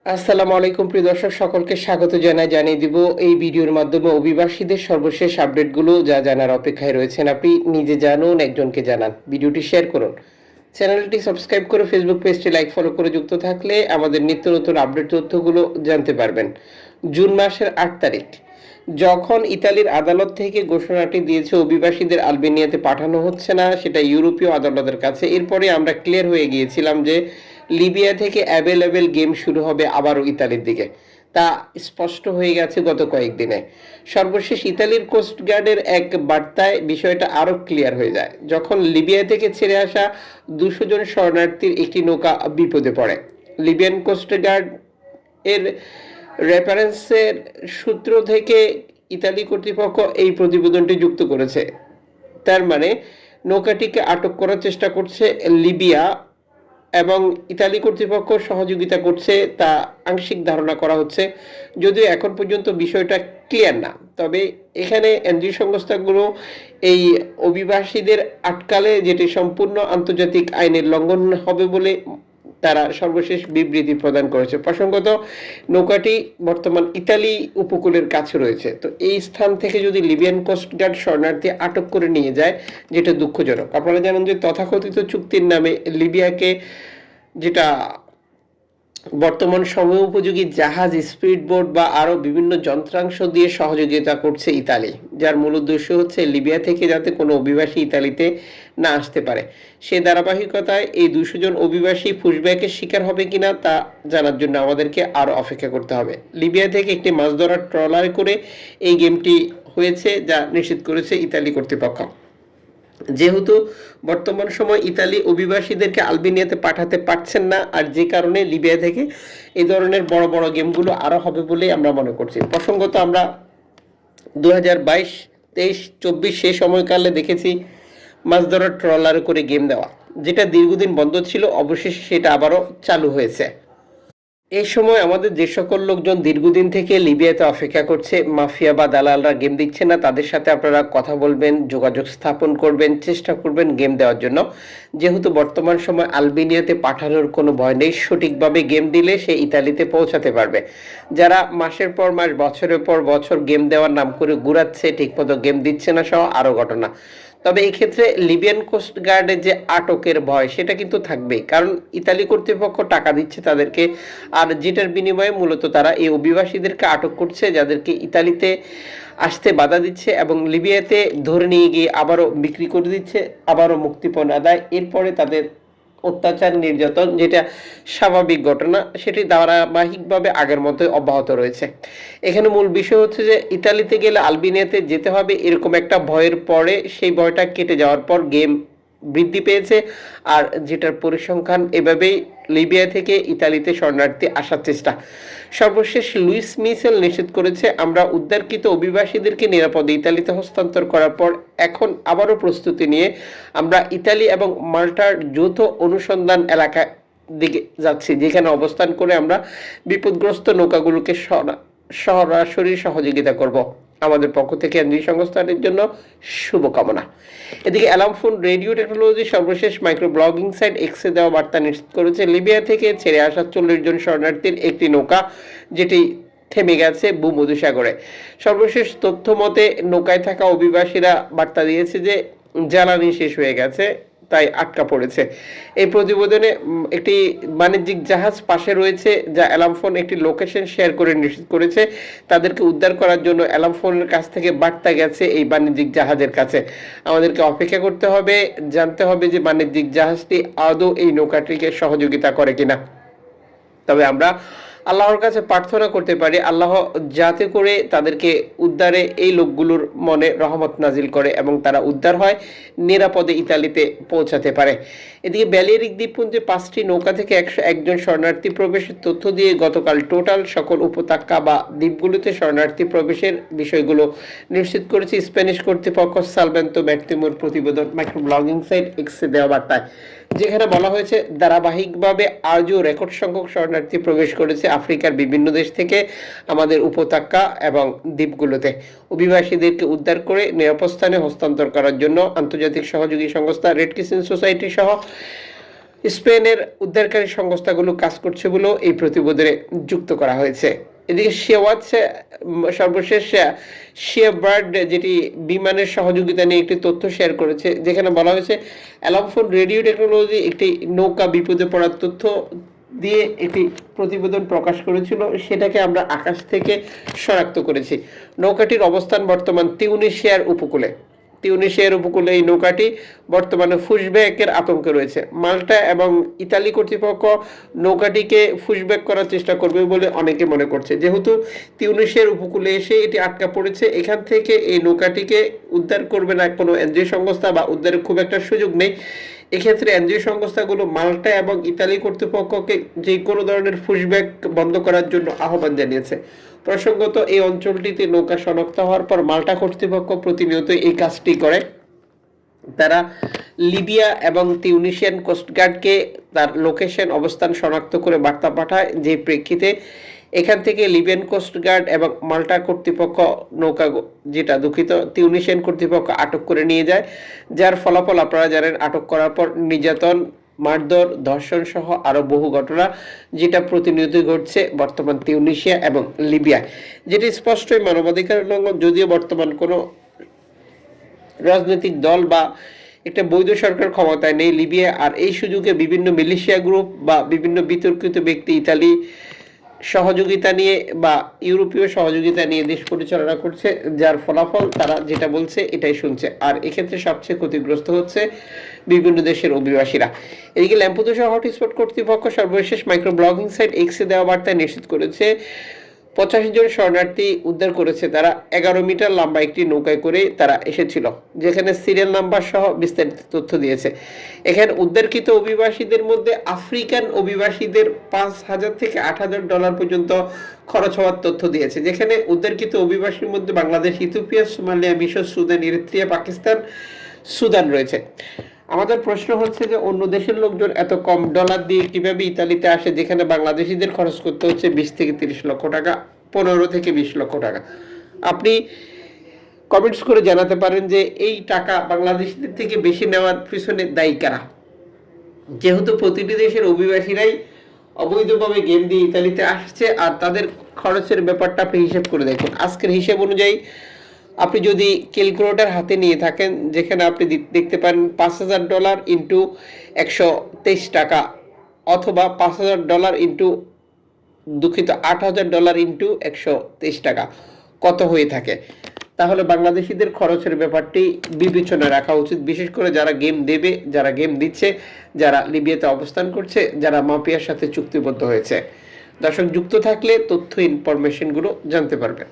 আসসালামু আলাইকুম প্রিয় দর্শক, সকলকে স্বাগত জানিয়ে দিব এই ভিডিওর মাধ্যমে অভিবাসীদের সর্বশেষ আপডেটগুলো যা জানার অপেক্ষায় রয়েছেন। আপনি নিজে জানুন, একজনকে জানান, ভিডিওটি শেয়ার করুন, চ্যানেলটি সাবস্ক্রাইব করে ফেসবুক পেজটি লাইক ফলো করে যুক্ত থাকলে আমাদের নিত্য নতুন আপডেট তথ্যগুলো জানতে পারবেন। জুন মাসের 8 তারিখ যখন ইতালির আদালত থেকে ঘোষণাটি দিয়েছে অভিবাসীদের আলবেনিয়াতে পাঠানো হচ্ছে না, সেটা ইউরোপীয় আদালতের কাছে, এরপরে আমরা ক্লিয়ার হয়ে গিয়েছিলাম যে লিবিয়া থেকে অ্যাভেলেবেল গেম শুরু হবে আবারও ইতালির দিকে। তা স্পষ্ট হয়ে গেছে গত কয়েকদিনে। সর্বশেষ ইতালির কোস্টগার্ডের এক বার্তায় বিষয়টা আরও ক্লিয়ার হয়ে যায়, যখন লিবিয়া থেকে ছেড়ে আসা 200 জন শরণার্থীর একটি নৌকা বিপদে পড়ে। লিবিয়ান কোস্টগার্ড এর রেফারেন্সের সূত্র থেকে ইতালি কর্তৃপক্ষ এই প্রতিবেদনটি যুক্ত করেছে। তার মানে নৌকাটিকে আটক করার চেষ্টা করছে লিবিয়া এবং ইতালি কর্তৃপক্ষ সহযোগিতা করছে, তা আংশিক ধারণা করা হচ্ছে, যদিও এখন পর্যন্ত বিষয়টা ক্লিয়ার না। তবে এখানে এনজিও সংস্থাগুলো এই অভিবাসীদের আটকালে যেটি সম্পূর্ণ আন্তর্জাতিক আইনের লঙ্ঘন হবে বলে তারা সর্বশেষ বিবৃতি প্রদান করেছে। প্রসঙ্গত, নৌকাটি বর্তমান ইতালি উপকূলের কাছে রয়েছে। তো এই স্থান থেকে যদি লিবিয়ান কোস্টগার্ড শরণার্থী আটক করে নিয়ে যায়, যেটা দুঃখজনক। আপনারা জানেন যে তথাকথিত চুক্তির নামে লিবিয়াকে, যেটা বর্তমান সময় উপযোগী জাহাজ, স্পিড বোট বা আরও বিভিন্ন যন্ত্রাংশ দিয়ে সহযোগিতা করছে ইতালি, যার মূল উদ্দেশ্য হচ্ছে লিবিয়া থেকে যাতে কোনো অভিবাসী ইতালিতে না আসতে পারে। সে ধারাবাহিকতায় এই 200 জন অভিবাসী পুশব্যাকের শিকার হবে কিনা তা জানার জন্য আমাদেরকে আরও অপেক্ষা করতে হবে। লিবিয়া থেকে একটি মাছ ধরার ট্রলার করে এই গেমটি হয়েছে, যা নিশ্চিত করেছে ইতালি কর্তৃপক্ষ। যেহেতু বর্তমান সময় ইতালি অভিবাসীদেরকে আলবেনিয়াতে পাঠাতে পারছেন না, আর যে কারণে লিবিয়া থেকে এই ধরনের বড় বড় গেমগুলো আরও হবে বলেই আমরা মনে করছি। প্রসঙ্গত, আমরা 2022, 23, 24 সেই সময়কালে দেখেছি মাছ ধরার ট্রলার করে গেম দেওয়া, যেটা দীর্ঘদিন বন্ধ ছিল, অবশেষে সেটা আবারও চালু হয়েছে। এই সময় আমাদের যে সকল লোকজন দীর্ঘদিন থেকে লিবিয়াতে অপেক্ষা করছে, মাফিয়া বা দালালরা গেম দিচ্ছে না, তাদের সাথে আপনারা কথা বলবেন, যোগাযোগ স্থাপন করবেন, চেষ্টা করবেন গেম দেওয়ার জন্য। যেহেতু বর্তমান সময় আলবেনিয়াতে পাঠানোর কোনো ভয় নেই, সঠিকভাবে গেম দিলে সে ইতালিতে পৌঁছাতে পারবে। যারা মাসের পর মাস, বছরের পর বছর গেম দেওয়ার নাম করে ঘুরাচ্ছে, ঠিকমতো গেম দিচ্ছে না সহ আরও ঘটনা। তবে এই ক্ষেত্রে লিবিয়ান কোস্ট গার্ডের যে আটকের ভয়, সেটা কিন্তু থাকবেই, কারণ ইতালি কর্তৃপক্ষ টাকা দিচ্ছে তাদেরকে, আর যেটার বিনিময়ে মূলত তারা এই অভিবাসীদেরকে আটক করছে, যাদেরকে ইতালিতে আসতে বাধা দিচ্ছে এবং লিবিয়াতে ধরে নিয়ে গিয়ে আবারও বিক্রি করে দিচ্ছে, আবারও মুক্তিপণ আদায়, এরপরে তাদের অত্যাচার, নির্যাতন, যেটা স্বাভাবিক ঘটনা, সেটি ধারাবাহিকভাবে আগের মতোই অব্যাহত রয়েছে। এখানে মূল বিষয় হচ্ছে যে ইতালিতে গেলে আলবেনিয়াতে যেতে হবে, এরকম একটা ভয়ের পরে সেই ভয়টা কেটে যাওয়ার পর গেম বৃদ্ধি পেয়েছে, আর যেটার পরিসংখ্যান এভাবেই লিবিয়া থেকে ইতালিতে শরণার্থী আসার চেষ্টা। সর্বশেষ লুইস মিশেল নিশ্চিত করেছে, আমরা উদ্ধারকৃত অভিবাসীদেরকে নিরাপদে ইতালিতে হস্তান্তর করার পর এখন আবারও প্রস্তুতি নিয়ে আমরা ইতালি এবং মাল্টার যৌথ অনুসন্ধান এলাকা দিকে যাচ্ছি, যেখানে অবস্থান করে আমরা বিপদগ্রস্ত নৌকাগুলোকে সরাসরি সহযোগিতা করব। আমাদের পক্ষ থেকে এনজিও সংস্থাটির জন্য শুভকামনা। এদিকে অ্যালামফোন রেডিও টেকনোলজি সর্বশেষ মাইক্রো ব্লগিং সাইট এক্সে দেওয়া বার্তা নিশ্চিত করেছে, লিবিয়া থেকে ছেড়ে আসা 40 জন শরণার্থীর একটি নৌকা, যেটি থেমে গেছে ভূমধ্যসাগরে। সর্বশেষ তথ্য মতে নৌকায় থাকা অভিবাসীরা বার্তা দিয়েছে যে জ্বালানি শেষ হয়ে গেছে, তাই আটকা পড়েছে। এই প্রতিবেদনে একটি বাণিজ্যিক জাহাজ পাশে রয়েছে, যা অ্যালামফোন একটি লোকেশন শেয়ার করে নিশ্চিত করেছে তাদেরকে উদ্ধার করার জন্য অ্যালামফোনের কাছ থেকে বার্তা গেছে এই বাণিজ্যিক জাহাজের কাছে। আমাদেরকে অপেক্ষা করতে হবে, জানতে হবে যে বাণিজ্যিক জাহাজটি আদৌ এই নৌকাটিকে সহযোগিতা করে কিনা। তবে আমরা আল্লাহর কাছে প্রার্থনা করতে পারি, আল্লাহ যাতে করে তাদেরকে উদ্ধারে এই লোকগুলোর মনে রহমত নাজিল করে এবং তারা উদ্ধার হয়, নিরাপদে ইতালিতে পৌঁছাতে পারে। এদিকে ব্যালিয়ারিক দ্বীপপুঞ্জে 5টি নৌকা থেকে 101 জন শরণার্থী প্রবেশের তথ্য দিয়ে গতকাল টোটাল সকল উপত্যকা বা দ্বীপগুলোতে শরণার্থী প্রবেশের বিষয়গুলো নিশ্চিত করেছে স্প্যানিশ কর্তৃপক্ষ। সালভেন্তো ম্যার্তিমোর প্রতিবেদন মাইক্রো ব্লগিং সাইট এক্সে দেওয়া বার্তায়, যেখানে বলা হয়েছে ধারাবাহিকভাবে আজও রেকর্ড সংখ্যক শরণার্থী প্রবেশ করেছে আফ্রিকার বিভিন্ন দেশ থেকে আমাদের উপত্যকা এবং দ্বীপগুলোতে। অভিবাসীদেরকে উদ্ধার করে নিরাপদ স্থানে হস্তান্তর করার জন্য আন্তর্জাতিক সহযোগী সংস্থা রেড ক্রিসেন্ট সোসাইটি সহ স্পেনের উদ্ধারকারী সংস্থাগুলো কাজ করছে বলেও এই প্রতিবেদনে যুক্ত করা হয়েছে। এদিকে শেওয়াচ সর্বশেষ শেবার্ড যেটি বিমানের সহযোগিতা নিয়ে একটি তথ্য শেয়ার করেছে, যেখানে বলা হয়েছে অ্যালামফোন রেডিও টেকনোলজি একটি নৌকা বিপদে পড়ার তথ্য দিয়ে একটি প্রতিবেদন প্রকাশ করেছিল, সেটাকে আমরা আকাশ থেকে শনাক্ত করেছি। নৌকাটির অবস্থান বর্তমান তিউনিসিয়ার উপকূলে। এই নৌকাটি বর্তমানে পুশব্যাকের আতঙ্কে রয়েছে। মাল্টা এবং ইতালি কর্তৃপক্ষ নৌকাটিকে পুশব্যাক করার চেষ্টা করবে বলে অনেকে মনে করছে। যেহেতু তিউনিসিয়ার উপকূলে এসে এটি আটকা পড়েছে, এখান থেকে এই নৌকাটিকে উদ্ধার করবে না কোনো এনজিও সংস্থা, বা উদ্ধারের খুব একটা সুযোগ নেই। এক্ষেত্রে এনজিও সংস্থাগুলো মাল্টা এবং ইতালি কর্তৃপক্ষকে যে কোনো ধরনের পুশব্যাক বন্ধ করার জন্য আহ্বান জানিয়েছে। প্রসঙ্গত, এই অঞ্চলটিতে নৌকা শনাক্ত হওয়ার পর মাল্টা কর্তৃপক্ষ প্রতিনিয়ত এই কাজটি করে। তারা লিবিয়া এবং তিউনিসিয়ান কোস্টগার্ডকে তার লোকেশন অবস্থান শনাক্ত করে বার্তা পাঠায়, যে প্রেক্ষিতে এখান থেকে লিবিয়ান কোস্টগার্ড এবং মাল্টা কর্তৃপক্ষ নৌকা তিউনিসিয়ান কর্তৃপক্ষ আটক করে নিয়ে যায়, যার ফলাফল আপনারা জানেন। আটক করার পর নির্যাতন, মারধর, ধর্ষণ সহ আরো বহু ঘটনা যেটা প্রতিনিয়ত ঘটছে বর্তমান তিউনিসিয়া এবং লিবিয়া, যেটি স্পষ্টই মানবাধিকার লঙ্ঘন। যদিও বর্তমান কোনো রাজনৈতিক দল বা একটা বৈধ সরকার ক্ষমতায় নেই লিবিয়া, আর এই সুযোগে বিভিন্ন মিলিশিয়া গ্রুপ বা বিভিন্ন বিতর্কিত ব্যক্তি ইতালি সহযোগিতা নিয়ে বা ইউরোপীয় সহযোগিতা নিয়ে দেশ পরিচালনা করছে, যার ফলাফল তারা যেটা বলছে এটাই শুনছে। আর এক্ষেত্রে সবচেয়ে ক্ষতিগ্রস্ত হচ্ছে বিভিন্ন দেশের অভিবাসীরা। এদিকে ল্যাম্পুদোসা হটস্পট কর্তৃপক্ষ সর্বশেষ মাইক্রো ব্লগিং সাইট এক্সে দেওয়া বার্তায় নিশ্চিত করেছে 85 জন শরণার্থী উদ্ধার করেছে তারা। 11 মিটার লম্বা একটি নৌকায় করে তারা এসেছিল, যেখানে সিরিয়াল নাম্বার সহ বিস্তারিত তথ্য দিয়েছে। এখানে উদ্ধারকৃত অভিবাসীদের মধ্যে আফ্রিকান অভিবাসীদের $5,000 থেকে $8,000 পর্যন্ত খরচ হওয়ার তথ্য দিয়েছে। যেখানে উদ্ধারকৃত অভিবাসীর মধ্যে বাংলাদেশ, ইথিওপিয়া, সোমালিয়া, মিশর, সুদান, ইরিত্রিয়া, পাকিস্তান, সুদান রয়েছে। আমাদের প্রশ্ন হচ্ছে যে অন্য দেশের লোকজন এত কম ডলার দিয়ে কিভাবে ইতালিতে আসে, যেখানে বাংলাদেশিদের খরচ করতে হচ্ছে 20 থেকে 30 লক্ষ টাকা, 15 থেকে 20 লক্ষ টাকা। আপনি কমেন্টস করে জানাতে পারেন যে এই টাকা বাংলাদেশিদের থেকে বেশি নেওয়ার পিছনে দায়ী কারা। যেহেতু প্রতিটি দেশের অভিবাসীরাই অবৈধভাবে গেম দিয়ে ইতালিতে আসছে, আর তাদের খরচের ব্যাপারটা আপনি হিসেব করে দেখুন। আজকের হিসেব অনুযায়ী আপনি যদি ক্যালকুলেটর হাতে নিয়ে থাকেন, যেখানে আপনি দেখতে পারেন $5,000 ইন্টু 123 টাকা, অথবা $5,000 ইন্টু $8,000 ইন্টু 123 টাকা কত হয়ে থাকে, তাহলে বাংলাদেশিদের খরচের ব্যাপারটি বিবেচনায় রাখা উচিত। বিশেষ করে যারা গেম দেবে, যারা গেম দিচ্ছে, যারা লিবিয়াতে অবস্থান করছে, যারা মাফিয়ার সাথে চুক্তিবদ্ধ হয়েছে। দর্শক, যুক্ত থাকলে তথ্য ইনফরমেশনগুলো জানতে পারবেন।